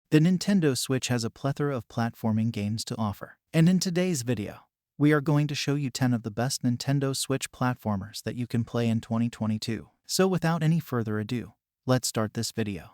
The Nintendo Switch has a plethora of platforming games to offer. And in today's video, we are going to show you 10 of the best Nintendo Switch platformers that you can play in 2022. So without any further ado, let's start this video.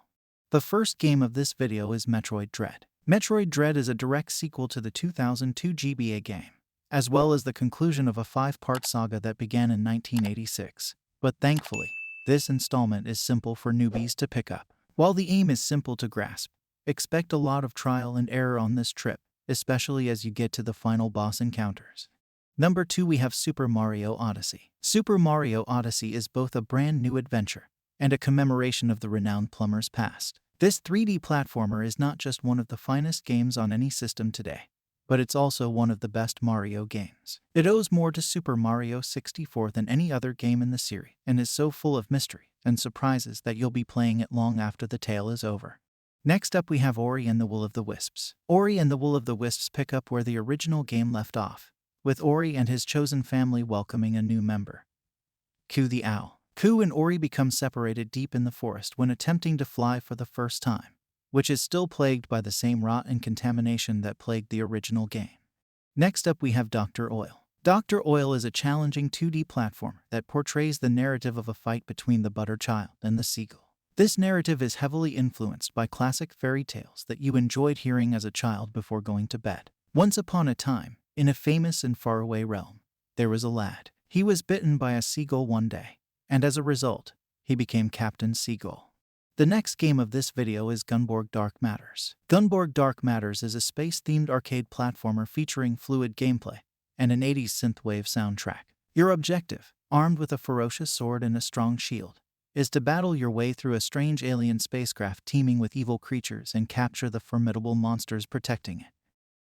The first game of this video is Metroid Dread. Metroid Dread is a direct sequel to the 2002 GBA game, as well as the conclusion of a 5-part saga that began in 1986. But thankfully, this installment is simple for newbies to pick up. While the aim is simple to grasp, expect a lot of trial and error on this trip, especially as you get to the final boss encounters. Number 2, we have Super Mario Odyssey. Super Mario Odyssey is both a brand new adventure and a commemoration of the renowned plumber's past. This 3D platformer is not just one of the finest games on any system today, but it's also one of the best Mario games. It owes more to Super Mario 64 than any other game in the series, and is so full of mystery and surprises that you'll be playing it long after the tale is over. Next up we have Ori and the Will of the Wisps. Ori and the Will of the Wisps pick up where the original game left off, with Ori and his chosen family welcoming a new member, Ku the Owl. Ku and Ori become separated deep in the forest when attempting to fly for the first time, which is still plagued by the same rot and contamination that plagued the original game. Next up we have Dr. Oil. Dr. Oil is a challenging 2D platformer that portrays the narrative of a fight between the butter child and the seagull. This narrative is heavily influenced by classic fairy tales that you enjoyed hearing as a child before going to bed. Once upon a time, in a famous and faraway realm, there was a lad. He was bitten by a seagull one day, and as a result, he became Captain Seagull. The next game of this video is Gunborg Dark Matters. Gunborg Dark Matters is a space-themed arcade platformer featuring fluid gameplay and an 80s synthwave soundtrack. Your objective, armed with a ferocious sword and a strong shield, is to battle your way through a strange alien spacecraft teeming with evil creatures and capture the formidable monsters protecting it.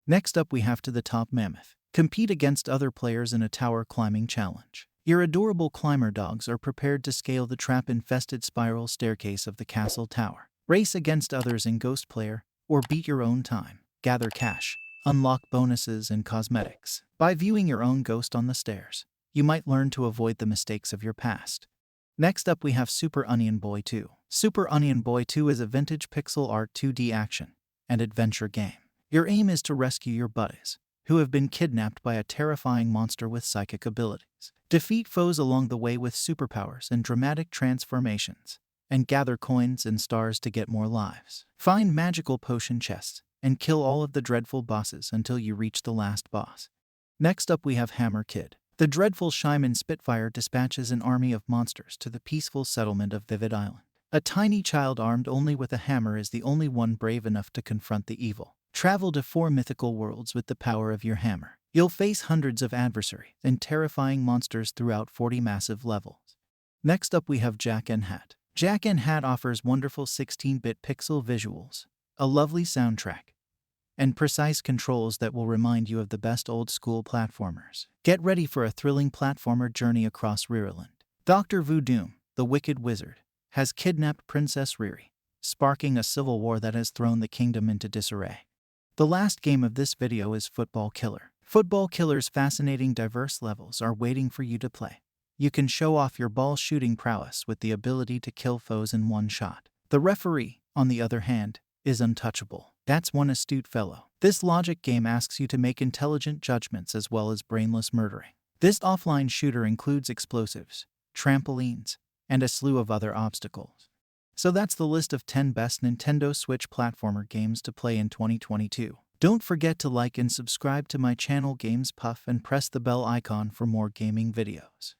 Next up we have To the Top Mammoth. Compete against other players in a tower climbing challenge. Your adorable climber dogs are prepared to scale the trap-infested spiral staircase of the castle tower. Race against others in Ghost Player, or beat your own time. Gather cash, unlock bonuses and cosmetics. By viewing your own ghost on the stairs, you might learn to avoid the mistakes of your past. Next up we have Super Onion Boy 2. Super Onion Boy 2 is a vintage pixel art 2D action and adventure game. Your aim is to rescue your buddies, who have been kidnapped by a terrifying monster with psychic abilities. Defeat foes along the way with superpowers and dramatic transformations, and gather coins and stars to get more lives. Find magical potion chests, and kill all of the dreadful bosses until you reach the last boss. Next up we have Hammer Kid. The dreadful Shyman Spitfire dispatches an army of monsters to the peaceful settlement of Vivid Island. A tiny child armed only with a hammer is the only one brave enough to confront the evil. Travel to 4 mythical worlds with the power of your hammer. You'll face hundreds of adversaries and terrifying monsters throughout 40 massive levels. Next up we have Jack and Hat. Jack and Hat offers wonderful 16-bit pixel visuals, a lovely soundtrack, and precise controls that will remind you of the best old-school platformers. Get ready for a thrilling platformer journey across Rireland. Dr. Voodoo, the Wicked Wizard, has kidnapped Princess Riri, sparking a civil war that has thrown the kingdom into disarray. The last game of this video is Football Killer. Football Killer's fascinating diverse levels are waiting for you to play. You can show off your ball-shooting prowess with the ability to kill foes in one shot. The referee, on the other hand, is untouchable. That's one astute fellow. This logic game asks you to make intelligent judgments as well as brainless murdering. This offline shooter includes explosives, trampolines, and a slew of other obstacles. So that's the list of 10 best Nintendo Switch platformer games to play in 2022. Don't forget to like and subscribe to my channel Games Puff and press the bell icon for more gaming videos.